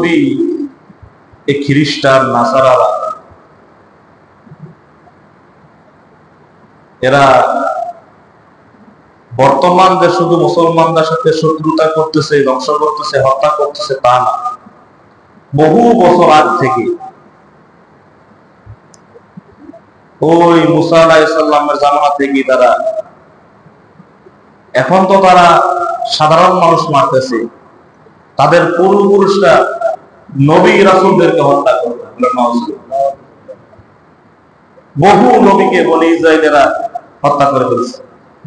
ইহুদি, এই খ্রিস্টান, নাসারারা, এরা বর্তমান যে শুধু মুসলমানদের সাথে শত্রুতা করতেছে, ধ্বংস করতেছে, হত্যা করতেছে তা না, বহু বছর আগ থেকে ওই মুসা আলাইহিস সালামের জামানা থেকে তারা, এখন তো তারা সাধারণ মানুষ মারতেছে, তাদের পূর্বপুরুষরা নবী রাসূলদেরকে হত্যা করত, বহু নবীকে বনি ইসরাইলেরা হত্যা করে ফেলছে,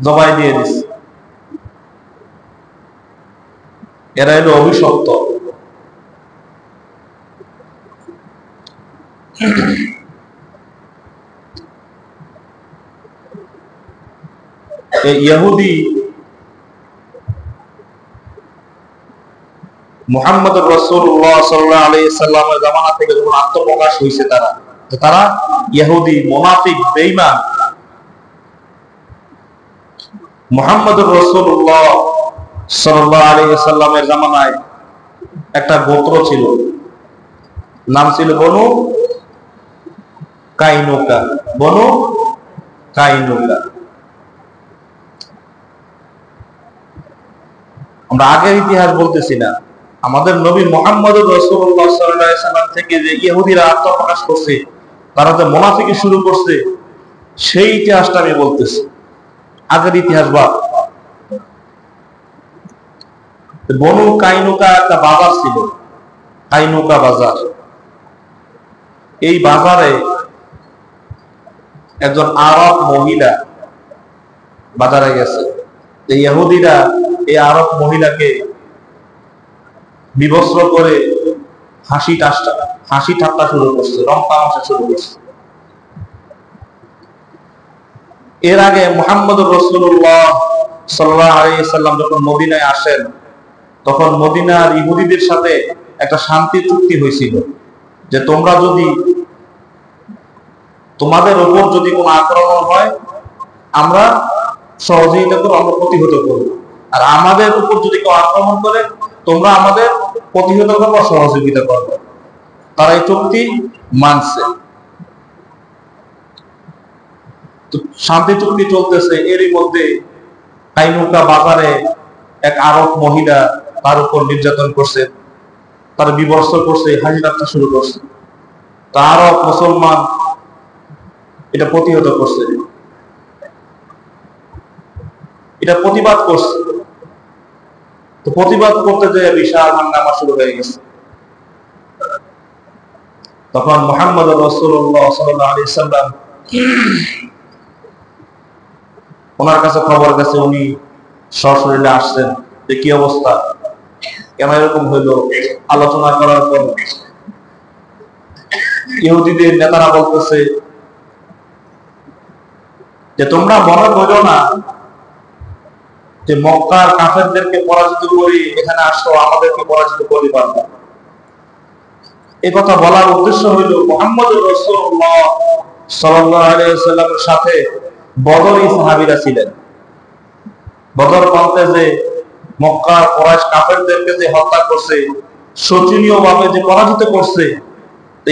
জবাই দিয়ে দিচ্ছে। এরা হলো অভিশপ্ত। এই ইহুদি মুহাম্মদুর রাসূলুল্লাহ সাল্লাল্লাহু আলাইহি সাল্লামের জামানা থেকে যখন আত্মপ্রকাশ হয়েছে, তারা ইহুদি, মুনাফিক, বেঈমান। মুহাম্মদুর রাসূলুল্লাহ সাল্লাল্লাহু আলাইহি সাল্লামের জামানায় একটা গোত্র ছিল, নাম ছিল বনু কাইনুকা। বনু কাইনুকা। আমরা আগের ইতিহাস বলতেছি না, আমাদের নবী মুহাম্মদুর রাসূলুল্লাহ সাল্লাল্লাহু আলাইহি সাল্লাম থেকে যে ইহুদিরা আত্মপ্রকাশ করছে, তারা যে মুনাফিকি শুরু করছে, সেই ইতিহাসটা আমি বলতেছি, আগের ইতিহাস। বনু কাইনুকা একটা বাজার ছিল, কাইনুকা বাজার। এই বাজারে একজন আরব মহিলা বাজারে গেছে। ইহুদিরা এই আরব মহিলাকে বিবস্ত্র করে হাসি ঠাট্টা শুরু করছে, রং তামাশা শুরু করছে। এর আগে মুহাম্মদুর রাসূলুল্লাহ সাল্লাল্লাহু আলাইহি সাল্লাম যখন মদিনায় আসেন, তখন মদিনার ইহুদিদের সাথে একটা শান্তি চুক্তি হয়েছিল যে তোমরা যদি, তোমাদের উপর যদি কোনো আক্রমণ হয়, আমরা সহযোগিতা করে আমরা প্রতিহত করব, আর আমাদের উপর যদি কেউ আক্রমণ করে, তোমরা আমাদের প্রতিহত করবো, সহযোগিতা করবে। তারা এই চুক্তি মানছে। তো শান্তি চুক্তি চলতেছে, এরই মধ্যে কাইনুকা বাজারে এক আরব মহিলা তার উপর নির্যাতন করছে, তার বিবস্ত্র করছে, হাসি ঠাট্টা শুরু করছে। তা আরব মুসলমান এটা প্রতিহত করছে, এটা প্রতিবাদ করছে। তো প্রতিবাদ করতে যে বিশাল হাঙ্গামা শুরু হয়ে গেছে। তখন মুহাম্মদুর রাসূলুল্লাহ সাল্লাল্লাহু আলাইহি সাল্লাম ওনার কাছে খবর গেছে, উনি সশরীরে আসছেন যে কি অবস্থা, কেন এরকম হইলো। আলোচনা করার পর ইহুদিদের নেতারা বলতেছে যে তোমরা মনে করো না যে মক্কার কাফেরদেরকে পরাজিত করি এখানে আসো, আমাদেরকে পরাজিত করতে পারবে। এই কথা বলার উদ্দেশ্য হইল মুহাম্মদুর রাসূলুল্লাহ সাল্লাল্লাহু আলাইহি ওয়াসাল্লামের সাথে বদরী সাহাবীরা ছিলেন। বদর প্রান্তে যে মক্কার কুরাইশ কাফেরদেরকে যে হত্যা করছে, শোচনীয়ভাবে যে পরাজিত করছে,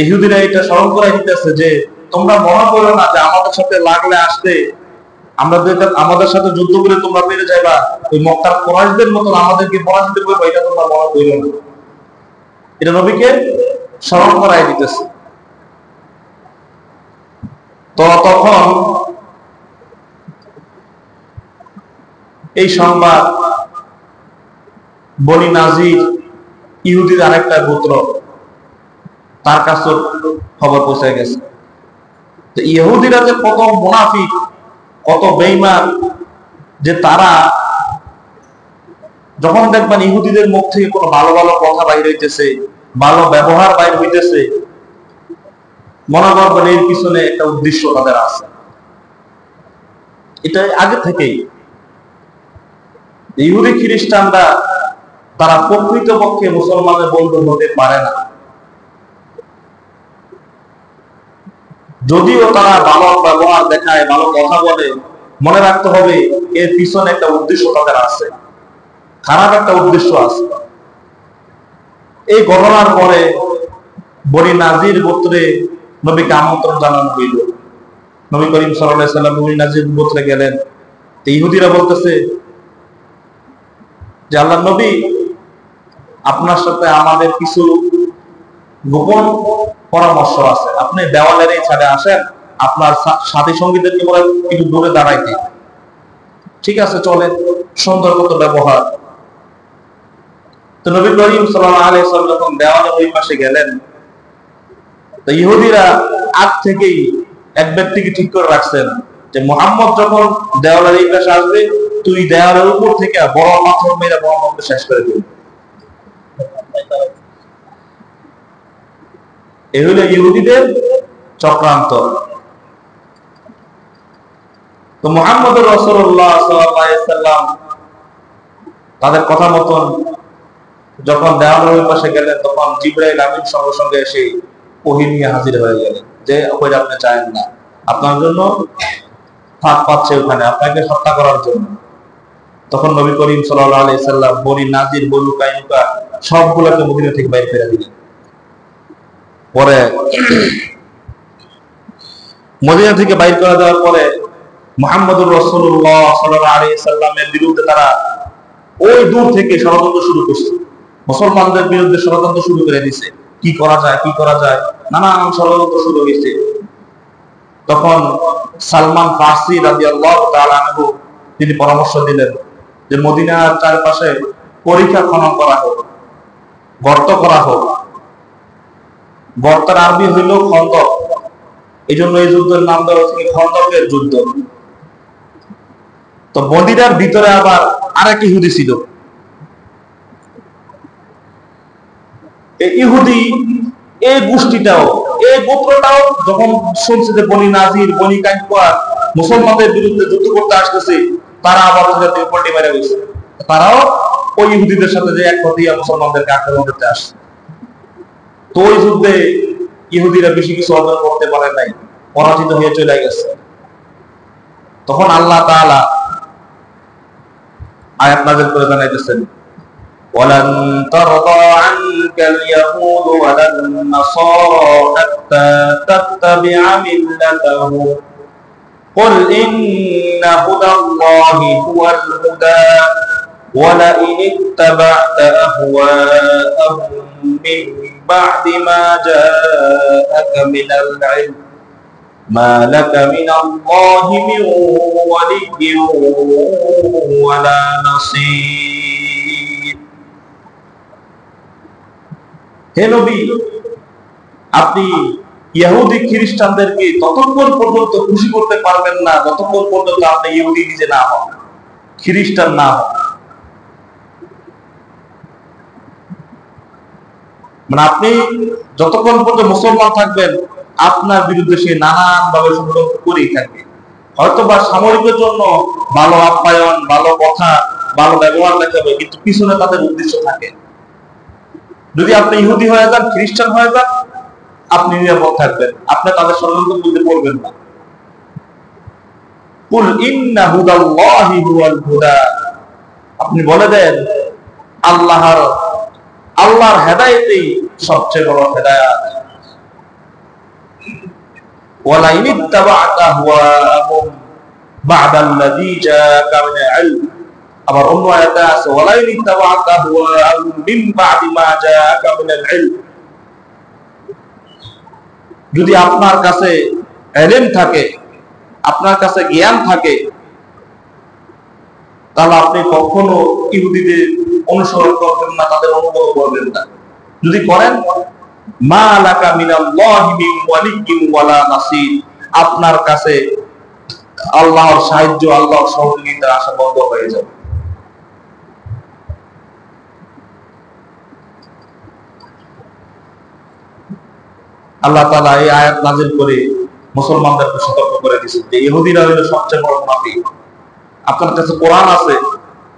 ইহুদিরা এটা স্মরণ করাই দিতেছে যে তোমরা মনে করো না যে আমাদের সাথে লাগলে আসতে, আমাদের সাথে যুদ্ধ করে তোমরা পেরে যাইবা, ওই মক্কার কুরাইশদের মতন আমাদেরকে পরাজিত করবে, এটা তোমরা মনে করো না। এটা নবীকে স্মরণ করাই দিতেছে। তো তখন এই সংবাদ বনি নাজির, ইহুদির আরেকটা গোত্র, তার কাছে খবর পৌঁছে গেছে। তো ইহুদিরা যে কত মুনাফিক, কত বেঈমান, যে তারা যখন দেখবেন ইহুদিদের মুখ থেকে কোনো ভালো ভালো কথা বাইর হইতেছে, ভালো ব্যবহার বাইর হইতেছে, মনে করবেন এর পিছনে একটা উদ্দেশ্য তাদের আছে। এটা আগে থেকেই ইহুদি খ্রিস্টানরা তারা প্রকৃতপক্ষে মুসলমানের বন্ধু হতে পারে না। যদিও তারা ভালো ব্যবহার দেখায়, ভালো কথা বলে, মনে রাখতে হবে এর পিছনে একটা উদ্দেশ্য তাদের আছে, খারাপ একটা উদ্দেশ্য আছে। এই ঘটনার পরে বনি নাজির গোত্রে নবীকে আমন্ত্রণ জানানো হইল। নবী করিম সাল্লাল্লাহু আলাইহি সাল্লাম বনি নাজির গোত্রে গেলেন। ইহুদিরা বলতেছে যে আল্লাহর নবী, আপনার সাথে আমাদের কিছু গোপন পরামর্শ আছে, আপনি দেওয়ালের এই ছাড়ে আসেন, আপনার সাথী সঙ্গীদেরকে বলে একটু দূরে দাঁড়াইতে। ঠিক আছে, চলে, সুন্দর মতো ব্যবহার। তো নবী করিম সাল্লাল্লাহু আলাইহি সাল্লাম যখন দেওয়ালের ওই পাশে গেলেন, তো ইহুদিরা আগ থেকেই এক ব্যক্তিকে ঠিক করে রাখছেন যে মুহাম্মদ যখন দেওয়ালের এই পাশে আসবে, তুই দেওয়ালের উপর থেকে বড় পাথর মেরে মুহাম্মদকে শেষ করে দিবি। এই হলো ইহুদিদের চক্রান্ত। তো মুহাম্মদুর রাসূলুল্লাহ সাল্লাল্লাহু আলাইহি সাল্লাম তাদের কথা মতন যখন দেওয়ালের পাশে গেলেন, তখন জিবরাইল আমিন সঙ্গে সঙ্গে এসে ওহী নিয়ে হাজির হয়ে গেলেন যে ওই আপনি চান না, আপনার জন্য ফাঁক পাচ্ছে ওখানে আপনাকে হত্যা করার জন্য। তখন নবী করিম সাল্লাল্লাহু আলাইহি সাল্লাম বনি নাজির, বনু কাইনুকা সবগুলোকে মদিনা থেকে বাইরে ফেলে দিলেন। পরে মদিনা থেকে বাইর করে দেওয়ার পরে মুহাম্মদুর রাসূলুল্লাহ সাল্লাল্লাহু আলাইহি সাল্লামের বিরুদ্ধে তারা ওই দূর থেকে ষড়যন্ত্র শুরু করছে, মুসলমানদের বিরুদ্ধে ষড়যন্ত্র শুরু করে দিছে। কি করা যায়, কি করা যায়, নানান ষড়যন্ত্র শুরু হয়েছে। তখন সালমান ফারসি রাদিয়াল্লাহু তাআলা আনহু তিনি পরামর্শ দিলেন যে মদিনার চারপাশে পরিখা খনন করা হোক, গর্ত করা হোক। গর্তের আরবি হইল খন্দক, এই জন্য এই যুদ্ধের নাম দেওয়া হচ্ছে খন্দকের যুদ্ধ। তো মদিনার ভিতরে আবার আরেক ইহুদি ছিল। এই ইহুদি, এই গোষ্ঠীটাও, এই গোত্রটাও যখন শুনছে যে বনি নাজির, বনি কাইনুকা মুসলমানদের বিরুদ্ধে যুদ্ধ করতে আসতেছে, তারা আবার তাদের পল্টি মেরে গেছে। তারাও ওই ইহুদিদের সাথে যে এক হতিয়া মুসলমানদেরকে আক্রমণ করতে আসছে। তো ওই যুদ্ধে ইহুদিরা বেশি কিছু অর্জন করতে পারে নাই, পরাজিত হয়ে চলে গেছে। তখন আল্লাহ তাআলা আয়াত নাযিল করে জানাইতেছেন, ওয়ালান তারদা আনকাল ইয়াহুদ ওয়ালান নাসারা হাত্তা তাত্তাবিআ মিল্লাতাহুম কুল ইন্না হুদাল্লাহি হুয়াল হুদা ওয়ালা ইন ইত্তাবা'তা আহওয়াআহুম মিন বা'দি মা জাআকা মিনাল ইলম মা লাকা মিনাল্লাহি মিন ওয়ালিয়্যিন ওয়ালা নাসীর। হে নবী, আপনি ইহুদি খ্রিস্টানদেরকে ততক্ষণ পর্যন্ত খুশি করতে পারবেন না যতক্ষণ পর্যন্ত আপনি ইহুদি নিজে না হন, খ্রিস্টান না হন। মানে আপনি যতক্ষণ পর্যন্ত মুসলমান থাকবেন, আপনার বিরুদ্ধে সে নানান ভাবে ষড়যন্ত্র করেই থাকবে। হয়তোবা সামরিকের জন্য ভালো আপ্যায়ন, ভালো কথা, ভালো ব্যবহার দেখাবে, কিন্তু পিছনে তাদের উদ্দেশ্য থাকে। যদি আপনি ইহুদি হয়ে যান, খ্রিস্টান হয়ে যান, আপনি নিরাপদ থাকবেন, আপনি তাদের ষড়যন্ত্র মধ্যে পড়বেন না। কুল ইন্না হুদাল্লাহি হুয়াল হুদা, আপনি বলে দেন আল্লাহর হেদায়েতই সবচেয়ে বড় হেদায়েত। ওয়ালা ইন ইত্তাবা'তা আহওয়াআহুম বা'দাল্লাযী জাআকা মিনাল ইলম, আবার অন্য আয়াতে আছে ওয়ালা ইন ইত্তাবা'তা আহওয়াআহুম মিন বা'দি মা জাআকা মিনাল ইলম। যদি আপনার কাছে ইলম থাকে, আপনার কাছে জ্ঞান থাকে, তাহলে আপনি কখনো ইহুদিদের অনুসরণ করবেন না, তাদের অনুগত করবেন না। যদি করেন, মা লাকা মিনাল্লাহি মিন ওয়ালিয়্যিন ওয়ালা নাসীর, আপনার কাছে আল্লাহর সাহায্য, আল্লাহর সহযোগিতার আশা বন্ধ হয়ে যাবে। আল্লাহ তাআলা এই আয়াত নাযিল করে মুসলমানদেরকে সতর্ক করে দিয়েছেন যে ইহুদিরা হলো সবচেয়ে বড় মুনাফিক। আপনার কাছে কোরআন আছে,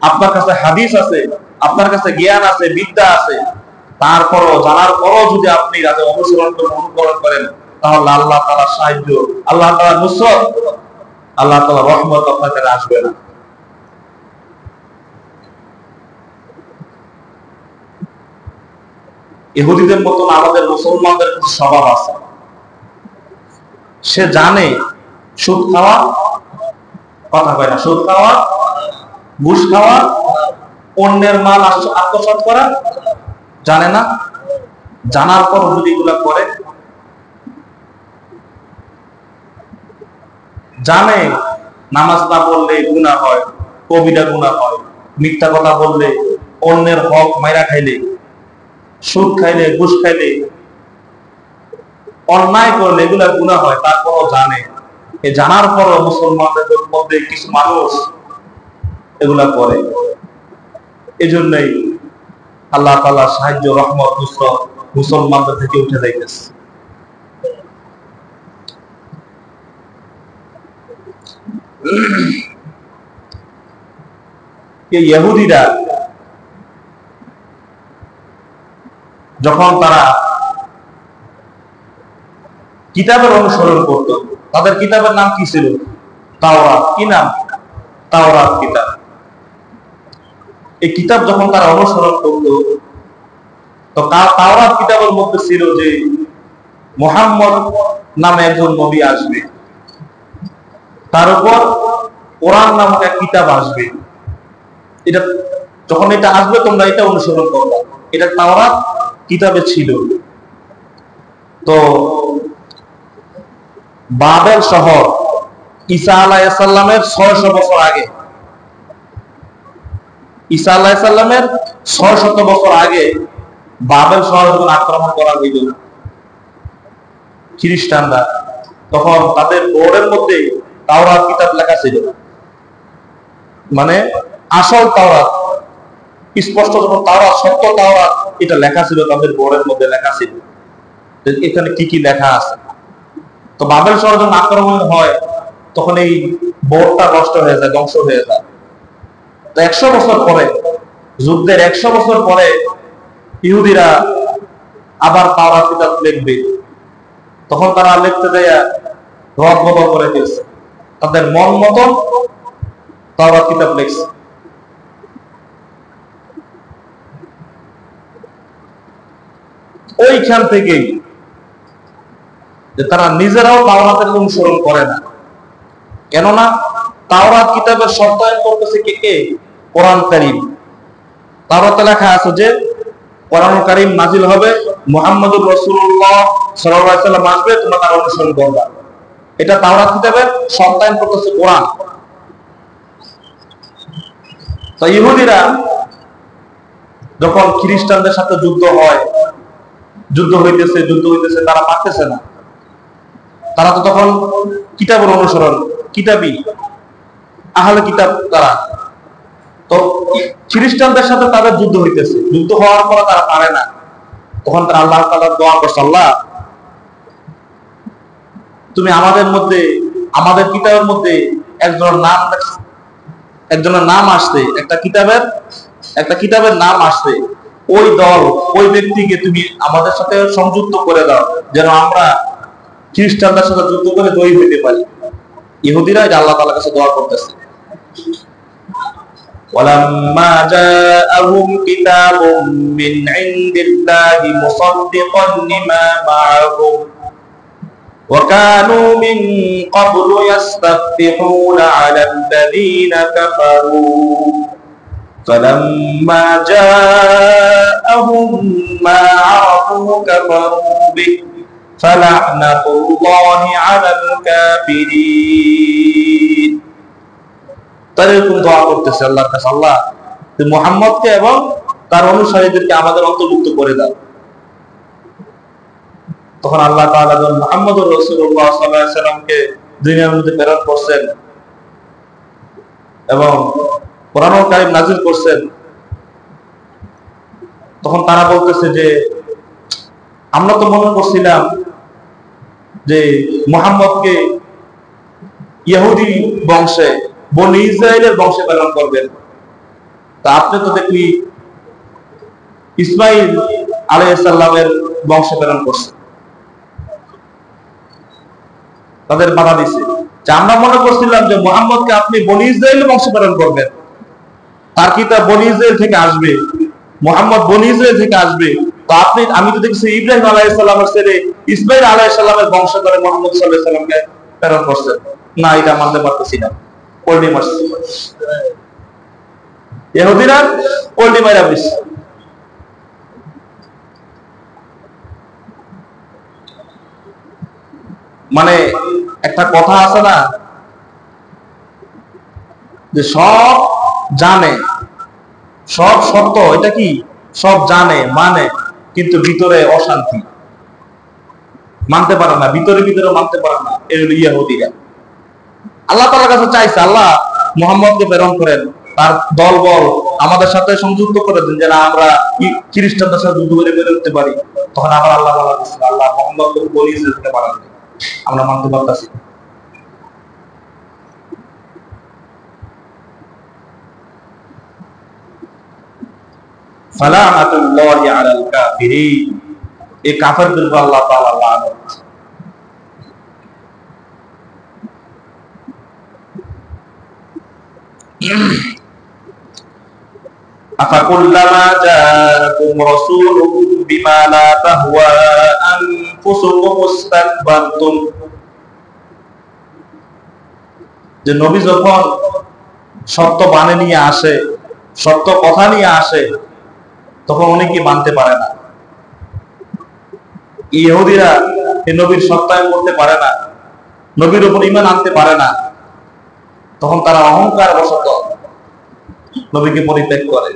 আপনার কাছে হাদিস আছে, আপনার কাছে জ্ঞান আছে, বিদ্যা আছে, তারপরও জানার পরও যদি আপনি তাদের অনুসরণ করেন, অনুকরণ করেন, তাহলে আল্লাহ তাআলার সাহায্য, আল্লাহ তাআলার নুসরত, আল্লাহ তাআলার রহমত আপনার কাছে আসবে না। ইহুদিদের মতন আমাদের মুসলমানদের কিছু স্বভাব আছে। সে জানে সুদ খাওয়া, কথা কয় না, সুদ খাওয়া, ঘুষ খাওয়া, অন্যের মাল আত্মসাৎ করা জানে না, জানার পর যদি এগুলা করে, জানে নামাজ না পড়লে গুনাহ হয়, কবিরা গুনাহ হয়, মিথ্যা কথা বললে, অন্যের হক মাইরা খাইলে, সুদ খাইলে, ঘুষ খাইলে, অন্যায় করলে এগুলা গুনাহ হয়, তারপরও জানে। এই জানার পরও মুসলমানদের মধ্যে কিছু মানুষ এগুলা করে। এজন্যই আল্লাহ তাআলা সাহায্য, রহমত, নুসরত মুসলমানদের থেকে উঠে যাইতেছে। এই ইহুদিরা যখন তারা কিতাবের অনুসরণ করত, তাদের কিতাবের নাম কি ছিল? তাওরাত। কি নাম? তাওরাত কিতাব। এই কিতাব যখন তারা অনুসরণ করত, তো তাওরাত কিতাবের মধ্যে ছিল যে মুহাম্মদ নামে একজন নবী আসবে, তার উপর কোরআন নামক এক কিতাব আসবে। এটা যখন এটা আসবে তোমরা এটা অনুসরণ করবে, এটা তাওরাত কিতাবে ছিল। তো বাবেল শহর ঈসা আলাইহিস সালামের 600 বছর আগে, ঈসা আলাইহিস সালামের 600 বছর আগে বাবেল শহর যখন আক্রমণ করা হইল খ্রিস্টানরা, তখন তাদের বোর্ডের মধ্যে তাওরাত কিতাব লেখা ছিল। মানে আসল তাওরাত, স্পষ্ট যখন তাওরাত, সত্য তাওরাত, এটা লেখা ছিল, তাদের বোর্ডের মধ্যে লেখা ছিল এখানে কি কি লেখা আছে। তো বাবেল শহর যখন আক্রমণ হয় তখন এই বোর্ডটা নষ্ট হয়ে যায়, ধ্বংস হয়ে যায়। তো 100 বছর পরে, যুদ্ধের 100 বছর পরে ইহুদিরা আবার তাওরাত কিতাব লিখবে। তখন তারা লিখতে যায় রদ বদল করে ফেলছে, তাদের মন মতন তাওরাত কিতাব লিখছে। ওইখান থেকেই যে তারা নিজেরাও তাওরাতের অনুসরণ করে না, কেননা তাওরাত কিতাবের সত্যায়ন করতেছে কে? কোরআন কারীম। তাওরাতে লেখা আছে যে কোরআনুল কারীম নাজিল হবে, মুহাম্মদুর রাসূলুল্লাহ সাল্লাল্লাহু আলাইহি ওয়াসাল্লাম আসবে, তোমরা তার অনুসরণ করবা। এটা তাওরাত কিতাবের সত্যায়ন করতেছে কোরআন। তো ইহুদিরা যখন খ্রিস্টানদের সাথে যুদ্ধ হয়, যুদ্ধ হইতেছে, তারা পারতেছে না। তারা তো তখন কিতাবের অনুসরণ, কিতাবী আহলে কিতাব তারা। তো খ্রিস্টানদের সাথে তাদের যুদ্ধ হইতেছে, যুদ্ধ হওয়ার পর তারা পারে না। তখন তারা আল্লাহ তাআলা দোয়া করছে, আল্লাহ তুমি আমাদের মধ্যে, আমাদের কিতাবের মধ্যে একজনের নাম আসছে, একটা কিতাবের নাম আসছে, ওই দল, ওই ব্যক্তিকে তুমি আমাদের সাথে সংযুক্ত করে দাও, যেন আমরা খ্রিস্টানদের সাথে যুদ্ধ করে জয়ী হইতে পারি। ইহুদিরা আল্লাহ তাআলার কাছে দোয়া করতেছে। ওয়ালাম্মা জাআহুম কিতাবুম মিন ইনদিল্লাহি মুসাদ্দিকান লিমা মা'আহুম ওয়া কানু মিন ক্বাবলু ইস্তাফতিহুনা 'আলাল্লাযীনা কাফারু ফালাম্মা জাআহুম মা 'আরাফু কাফারু বিহি ফালা'নাতুল্লাহি 'আলাল কাফিরিন। তারা এরকম দোয়া করতেছে আল্লাহর কাছে, আল্লাহ তুমি মুহাম্মদকে এবং তার অনুসারীদেরকে আমাদের অন্তর্ভুক্ত করে দাও। তখন আল্লাহ তাআলা যখন মুহাম্মদুর রাসূলুল্লাহ সাল্লাল্লাহু আলাইহি ওয়াসাল্লামকে দুনিয়ার মধ্যে প্রেরণ করছেন এবং কোরআনুল কারীম নাযিল করছেন, তখন তারা বলতেছে যে আমরা তো মনে করছিলাম যে মুহাম্মদকে ইহুদি বংশে, বনি ইসরাইলের বংশে প্রেরণ করবেন, তা আপনি তো দেখি ইসমাঈল আলাইহিস সালামের বংশে প্রেরণ করছেন। তাদের বাধা দিছে যে আমরা মনে করছিলাম যে মুহাম্মদকে আপনি বনি ইসরাইলের বংশে প্রেরণ করবেন, তার কিতাব বনি ইসরাইল থেকে আসবে, মুহাম্মদ বনি ইসরাইল থেকে আসবে, তো আমি তো দেখছি ইব্রাহিম আলাইহিস সালামের ছেলে ইসমাইল আলাইহিস সালামের বংশধরে মুহাম্মদ সাল্লাল্লাহু আলাইহি সাল্লামকে প্রেরণ করছেন। না, এটা মানতে পারতেছি না। পল্লি মারছে ইহুদিরা, পল্লি মারা দিছে। মানে একটা কথা আছে না যে সব জানে, সব সত্য, এটা কি সব জানে মানে, কিন্তু ভিতরে অশান্তি, মানতে পারে না, ভিতরে ভিতরে মানতে পারে না। এই হলো ইহুদিরা। আল্লাহ তাআলার কাছে চাইছে, আল্লাহ মুহাম্মদকে প্রেরণ করেন, তার দলবল আমাদের সাথে সংযুক্ত করে দেন, যেন আমরা খ্রিস্টানদের সাথে যুদ্ধ করে বের হতে পারি। তখন আবার আল্লাহ বলা দিচ্ছে, আল্লাহ মুহাম্মদকে বলিয়ে দিতে পারেন, আমরা মানতে পারতাছি। ফালানাতুল্লাহি আলাল কাফিরিন, এই কাফেরদের উপর আল্লাহ তাআলা লানত। আফাকুল্লামা জাআকুম রাসূলুম বিমা লা তাহওয়া আনফুসুকুম ইসতাকবারতুম, যে নবী যখন সত্য বাণী নিয়ে আসে, সত্য কথা নিয়ে আসে, তখন অনেকেই মানতে পারে না। ইহুদিরা এই নবীর সত্যায়ন করতে পারে না, নবীর উপর ঈমান আনতে পারে না। তখন তারা অহংকার বশত নবীকে পরিত্যাগ করে।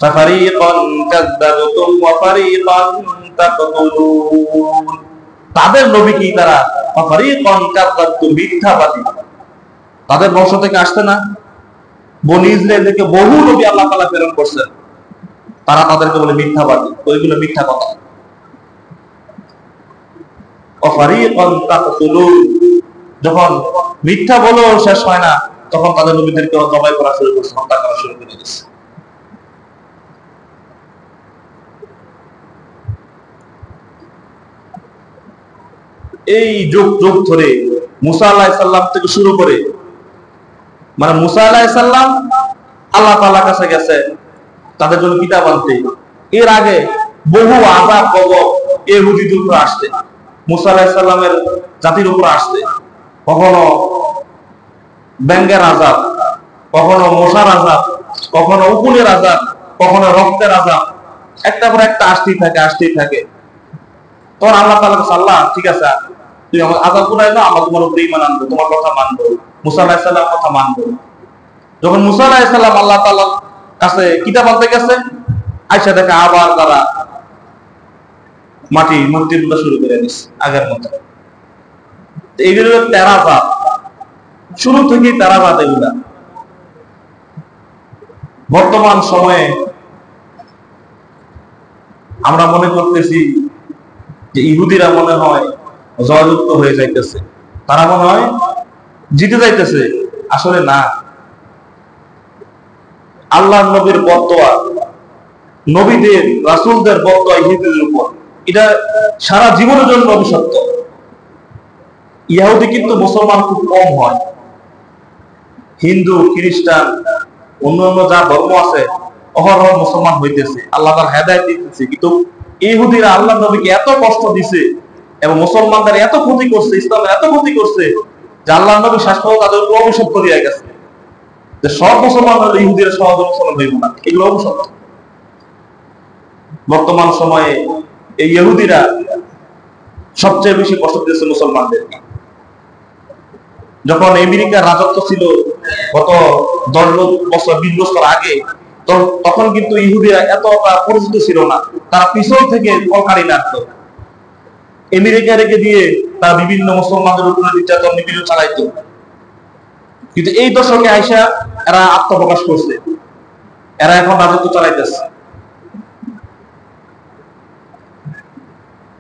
ফারিকান কাযাবতুম ওয়া ফারিকান তাকতুলুন, তাদের নবীকে তারা ফারিকান কাযাবতুম, মিথ্যাবাদী। তাদের বংশ থেকে আসছে না, বনি ইসরাইল থেকে বহু নবী আল্লাহ তাআলা প্রেরণ করছেন, তারা তাদেরকে বলে মিথ্যাবাদী, ওইগুলো মিথ্যা কথা। ফারিকান তাকতুলুন, যখন মিথ্যা বলেও শেষ হয় না, তখন তাদের নবীদেরকে জবাই করা শুরু করছে, হত্যা করা শুরু করে দিয়েছে। এই যুগ যুগ ধরে মুসা আলাইহিস সালাম থেকে শুরু করে, মানে মুসা আলাইহিস সালাম আল্লাহ তাআলার কাছে গেছে তাদের জন্য কিতাব আনতে, এর আগে বহু আযাব গজব ইহুদিদের উপর আসছে, মুসা আলাইহিস সালামের জাতির উপর আসছে। কখনো ব্যাঙের আযাব, কখনো মশার আযাব, কখনো উকুনের আযাব, কখনো রক্তের আযাব, একটা পর একটা আসতেই থাকে, আসতেই থাকে। তখন আল্লাহ তাআলা বলেন, আল্লাহ ঠিক আছে, তুমি আমার আযাব গুনাহ দাও, আমরা তোমার উপর ঈমান আনবো, তোমার কথা মানবো, মুসা আলাইহিস সালামের কথা মানবো। যখন মুসা আলাইহিস সালাম আল্লাহ তাআলার কাছে কিতাব আনতে গেছে, আয়েশা দেখে আবার তারা মাটি মূর্তি পূজা শুরু করে দিচ্ছে আগের মতো। এইগুলো তেরাজাত, শুরু থেকেই তেরাজাত এগুলা। বর্তমান সময়ে আমরা মনে করতেছি যে ইহুদিরা মনে হয় জয়যুক্ত হয়ে যাইতেছে, তারা মনে হয় জিতে যাইতেছে। আসলে না, আল্লাহর নবীর বদদোয়া, নবীদের রাসূলদের বদদোয়া ইহুদিদের উপর, এটা সারা জীবনের জন্য অভিশপ্ত। ইহুদি কিন্তু মুসলমান খুব কম হয়, হিন্দু খ্রিস্টান অন্যান্য যা ধর্ম আছে অহরহ মুসলমান হইতেছে, আল্লাহ তাআলা হেদায়েত দিতেছে। কিন্তু ইহুদিরা আল্লাহর নবীকে এত কষ্ট দিছে এবং মুসলমানদের এত ক্ষতি করছে, ইসলামের এত ক্ষতি করছে, যে আল্লাহর নবী শাসন তাদের উপর অভিশপ্ত দিয়ে গেছে যে সব মুসলমান হলে ইহুদিরা সহজে মুসলমান হইব না, এগুলো অভিশপ্ত। বর্তমান সময়ে এই ইহুদিরা সবচেয়ে বেশি কষ্ট দিয়েছে মুসলমানদেরকে। যখন আমেরিকার রাজত্ব ছিল গত 10 বছর 20 বছর আগে, তখন কিন্তু ইহুদিরা এতটা পরিচিত ছিল না, তারা পিছন থেকে কলকারি নাড়ত, আমেরিকা রেখে দিয়ে তারা বিভিন্ন মুসলমানদের উপরে নির্যাতন নিপীড়ন চালাইতো। কিন্তু এই দশকে আইসা এরা আত্মপ্রকাশ করছে, এরা এখন রাজত্ব চালাইতেছে।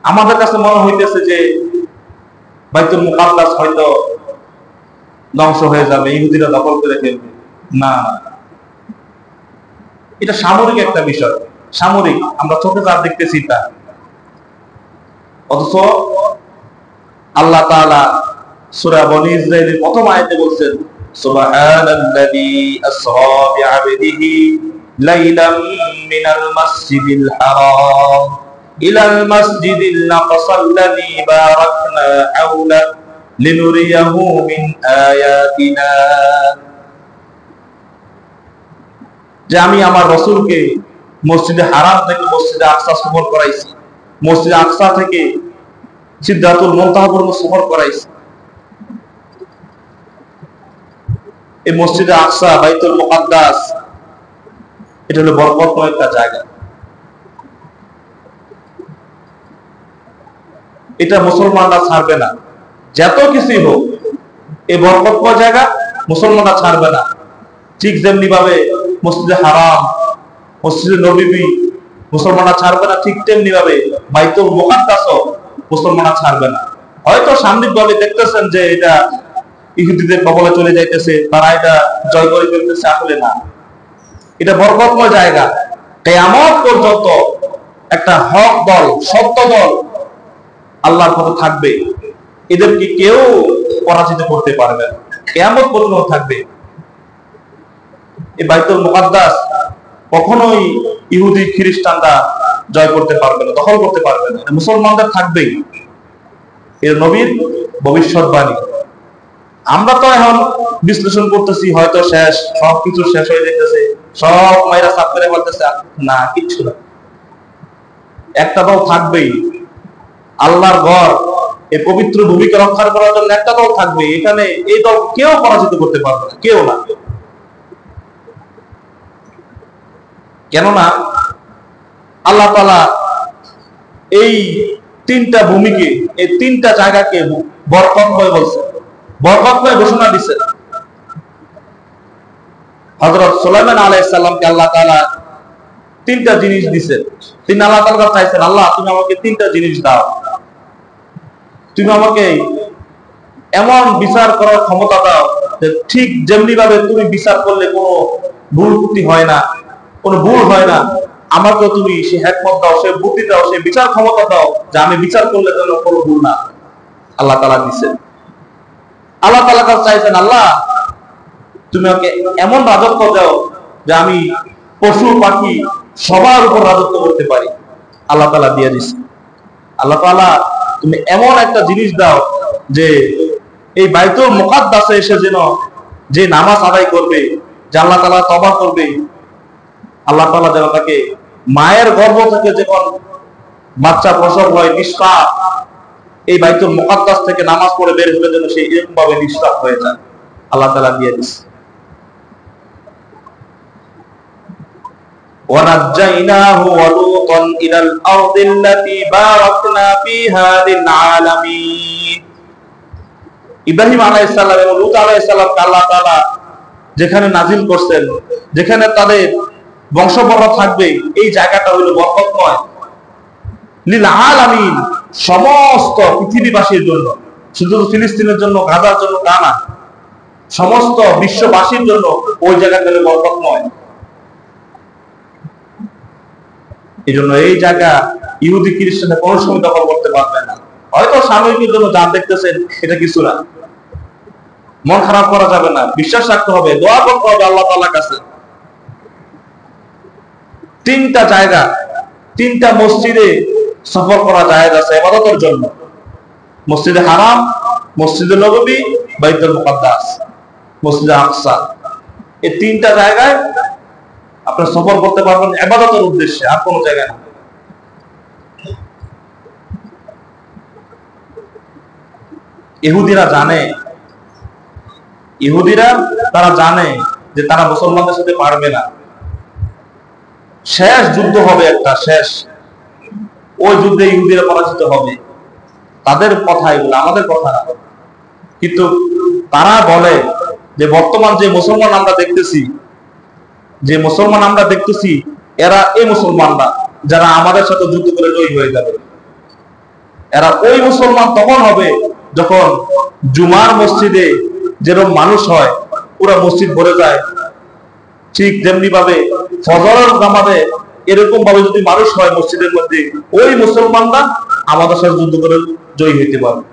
আমাদের কাছে মনে হইতেছে যে বাইতুল মুকাদ্দাস হয়তো ধ্বংস হয়ে যাবে, ইহুদিরা দখল করে ফেলবে। না, এটা সামরিক একটা বিষয়, সামরিক, আমরা চোখে যা দেখতেছি তা। অথচ আল্লাহ তাআলা সূরা বনী ইসরাঈলের প্রথম আয়াতে বলছেন, সুবহানাল্লাযী আসরা বিআবদিহি লাইলাম মিনাল মাসজিদিল হারাম ইলাল মাসজিদিল আকসাল্লাযী বারাকনা হাওলা লিনুরিয়াহু মিন আয়াতিনা। যে আমি আমার রাসূলকে মসজিদে হারাম থেকে মসজিদে আকসা সফর করাইছি, মসজিদে আকসা থেকে সিদরাতুল মুনতাহা পর্যন্ত সফর করাইছি। এই মসজিদে আকসা, বাইতুল মুকাদ্দাস, এটা হলো বরকতময় একটা জায়গা। এটা মুসলমানরা ছাড়বে না, যত কিছুই হোক। এই বরকতময় জায়গা মুসলমানরা ছাড়বে না। ঠিক যেমনি ভাবে মসজিদে হারাম, মসজিদে নববী মুসলমানরা ছাড়বে না, ঠিক তেমনি ভাবে বাইতুল মুকাদ্দাসও মুসলমানরা ছাড়বে না। হয়তো সাময়িক ভাবে দেখতেছেন যে এটা ইহুদিদের কবলে চলে যাইতেছে, তারা এটা জয় করে ফেলতেছে, আসলে না। এটা বরকতময় জায়গা। কিয়ামত পর্যন্ত একটা হক দল, সত্য দল আল্লাহর পথে থাকবে। এদেরকে কেউ পরাজিত করতে পারবে না, কিয়ামত পর্যন্ত থাকবে। এই বাইতুল মুকাদ্দাস কখনোই ইহুদি খ্রিস্টানরা জয় করতে পারবে না, দখল করতে পারবে না। মুসলমানদের থাকবেই। এর নবীর ভবিষ্যৎবাণী। আমরা তো এখন বিশ্লেষণ করতেছি, হয়তো শেষ, সবকিছু শেষ হয়ে যেতেছে, সব মায়েরা সাফ করে বলতেছে, না, কিচ্ছু না। একটা দল থাকবেই। আল্লাহর ঘর, এই পবিত্র ভূমিকে রক্ষা করার জন্য একটা দল থাকবে। এখানে এই দল কেউ পরাজিত করতে পারবে না, কেউ না। কেননা আল্লাহ তাআলা এই তিনটা ভূমিকে, এই তিনটা জায়গাকে বরকতময় বলছে, বরকতময় ঘোষণা দিচ্ছে। হযরত সুলাইমান আলাইহিস সালামকে আল্লাহ তাআলা তিনটা জিনিস দিয়েছেন। তিনি আল্লাহ তাআলা চাইছেন, আল্লাহ তুমি আমাকে তিনটা জিনিস দাও, তুমি আমাকে এমন বিচার করার ক্ষমতা দাও যে ঠিক যেমনি ভাবে তুমি বিচার করলে কোনো ভুল ত্রুটি হয় না, কোনো ভুল হয় না, আমাকে তুমি সেই হিকমত দাও, সেই বুদ্ধি দাও, সেই বিচার ক্ষমতা দাও যে আমি বিচার করলে যেন কোনো ভুল না। আল্লাহ তাআলা দিয়েছেন। আল্লাহ তাআলা কাছে চাইছেন, আল্লাহ তুমি আমাকে এমন রাজত্ব দাও যে আমি পশু পাখি সবার উপর রাজত্ব করতে পারি। আল্লাহ তাআলা দিয়ে দিয়েছে। আল্লাহ তাআলা তুমি এমন একটা জিনিস দাও যে এই বাইতুল মুকাদ্দাসে এসে যেন যে নামাজ আদায় করবে, যে আল্লাহ তাআলা তওবা করবে, আল্লাহ তাআলা যেন তাকে মায়ের গর্ভ থেকে যখন বাচ্চা প্রসব হয় নিষ্পাপ, এই বাইতুল মুকাদ্দাস থেকে নামাজ পড়ে বের হলে যেন সেই এরকম ভাবে নিষ্পাপ হয়ে যায়। আল্লাহ তাআলা দিয়ে দিচ্ছে। وَنَجَّيْنَاهُ وَلُوطًا إِلَى الْأَرْضِ الَّتِي بَارَكْنَا فِيهَا لِلْعَالَمِينَ। ইব্রাহিম আলাইহিস সালাম এবং লূত আলাইহিস সালামকে আল্লাহ তাআলা যেখানে নাজিল করছেন, যেখানে তাদের বংশপরম্পরা থাকবে, এই জায়গাটা হলো বরকতময় লিল আলামিন, সমস্ত পৃথিবীবাসীর জন্য। শুধু ফিলিস্তিনের জন্য, গাজার জন্য তা না, সমস্ত বিশ্ববাসীর জন্য ওই জায়গাটা হলো বরকতময়। এই জন্য এই জায়গা ইহুদি খ্রিস্টানরা কোনো সময় দখল করতে পারবে না। হয়তো সাময়িকের জন্য যা দেখতেছেন এটা কিছু না, মন খারাপ করা যাবে না, বিশ্বাস রাখতে হবে, দোয়া করতে হবে আল্লাহ তাআলার কাছে। তিনটা জায়গা, তিনটা মসজিদে সফর করা জায়েজ আছে ইবাদতের জন্য। মসজিদে হারাম, মসজিদে নববী, বাইতুল মুকাদ্দাস, মসজিদে আকসা। এই তিনটা জায়গায় আপনি সফর করতে পারবেন ইবাদতের উদ্দেশ্যে, আর কোনো জায়গায় না। ইহুদিরা জানে, ইহুদিরা তারা জানে যে তারা মুসলমানদের সাথে পারবে না। শেষ যুদ্ধ হবে একটা, শেষ, ওই যুদ্ধে ইহুদিরা পরাজিত হবে। তাদের কথা এগুলো, আমাদের কথা না। কিন্তু তারা বলে যে বর্তমান যে মুসলমান আমরা দেখতেছি, যে মুসলমান আমরা দেখতেছি, এরা এই মুসলমানরা যারা আমাদের সাথে যুদ্ধ করে জয়ী হয়ে যাবে। এরা ওই মুসলমান তখন হবে যখন জুমার মসজিদে যেরকম মানুষ হয়, পুরো মসজিদ ভরে যায়, ঠিক যেমনি ভাবে ফজরের নামাজে এরকম ভাবে যদি মানুষ হয় মসজিদের মধ্যে, ওই মুসলমানরা আমাদের সাথে যুদ্ধ করে জয়ী হইতে পারবে।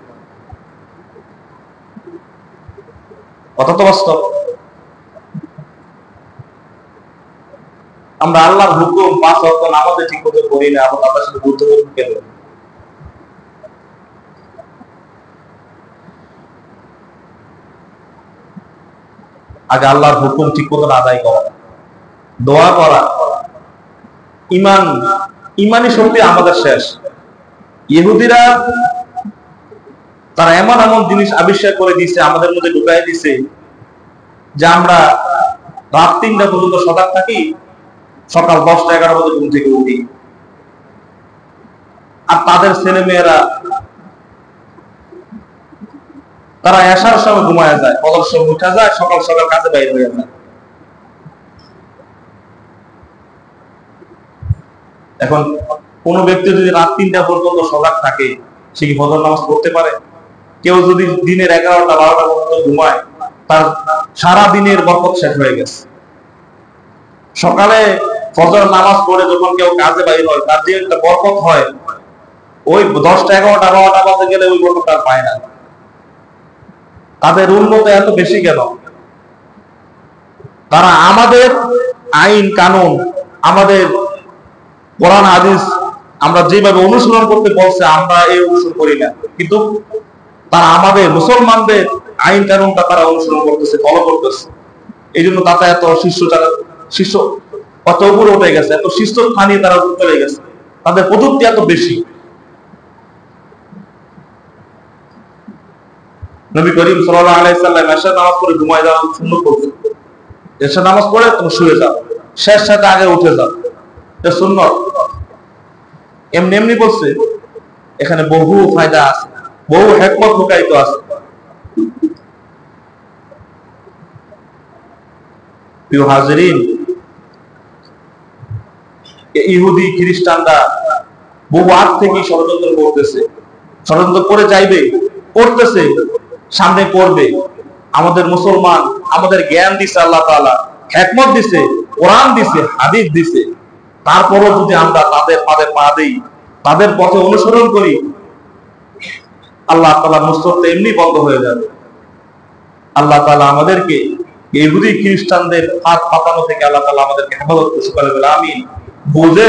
কথা তো বাস্তব। আমরা আল্লাহর হুকুম 5 ওয়াক্ত নামাজে ঠিক মতো করি না, আমরা তাদের সাথে যুদ্ধ করতে কেন? আগে আল্লাহর হুকুম ঠিক মতো আদায় করা, দোয়া করা, ইমানি শক্তি আমাদের শেষ। ইহুদিরা তারা এমন এমন জিনিস আবিষ্কার করে দিয়েছে, আমাদের মধ্যে ঢুকাই দিছে, যে আমরা রাত 3টা পর্যন্ত সজাগ থাকি, সকাল 10টা 11 বাজে ঘুম থেকে উঠি। আর তাদের ছেলে মেয়েরা তারা এশার সময় ঘুমায় যায়, ফজর সময় উঠা যায়, সকাল সকাল কাজে বাইরে হয়ে যায়। এখন কোন ব্যক্তি যদি রাত 3টা পর্যন্ত সজাগ থাকে, সে কি ফজর নামাজ পড়তে পারে? কেউ যদি দিনের 11টা 12টা পর্যন্ত ঘুমায়, তার সারা দিনের বরকত শেষ হয়ে গেছে। সকালে ফজর নামাজ পড়ে যখন কেউ কাজে বাইর হয়, তার যে একটা বরকত হয়, ওই 10টা 11টা 12টা বাজে গেলে ওই বরকত আর পায় না। তাদের উন্নত এত বেশি কেন? তারা আমাদের আইন কানুন, আমাদের কোরআন হাদিস আমরা যেভাবে অনুসরণ করতে বলছে, আমরা এই অনুসরণ করি না, কিন্তু তারা আমাদের মুসলমানদের আইন কানুনটা তারা অনুসরণ করতেছে, ফলো করতেছে। এই জন্য তারা এত শিষ্য কত উপরে উঠে গেছে, এত শিষ্য স্থানে তারা চলে গেছে, তাদের প্রযুক্তি এত বেশি। নবী করিম সাল্লাল্লাহু আলাইহি সাল্লাম এশার নামাজ পড়ে ঘুমায় যাওয়া সুন্নাত করতেন। এশার নামাজ পড়ে তুমি শুয়ে যাও, শেষ সাথে আগে উঠে যাও, এটা সুন্নাত। এমনি এমনি বলছে, এখানে বহু ফায়দা আছে, বহু হিকমত লুকায়িত আছে। প্রিয় হাজিরিন, ইহুদি খ্রিস্টানরা বহু আগ থেকে ষড়যন্ত্র করতেছে, ষড়যন্ত্র করে যাইবে, করতেছে, সামনে করবে। আমাদের মুসলমান, আমাদের জ্ঞান দিছে আল্লাহ তাআলা, হিকমত দিছে, কোরআন দিছে, হাদিস দিছে, তারপরও যদি আমরা তাদের পাদে পা দেই, তাদের পথে অনুসরণ করি, আল্লাহ তাআলা নুসরত এমনি বন্ধ হয়ে যাবে। আল্লাহ তাআলা আমাদেরকে ইহুদি খ্রিস্টানদের হাত পাতানো থেকে আল্লাহ তাআলা আমাদেরকে হেফাজত করতে বলে। আমিন। বুঝে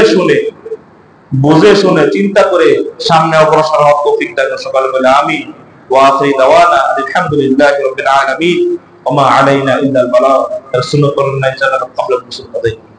শুনে চিন্তা করে সামনে অগ্রসর হওয়ার তৌফিক দান সকালে বলে আমিন। ওয়া আখিরু দাওয়ানা আলহামদুলিল্লাহি রাব্বিল আলামিন ওয়া মা আলাইনা ইল্লাল বালাগ। রাসূলুল্লাহ সাল্লাল্লাহু আলাইহি ওয়া সাল্লাম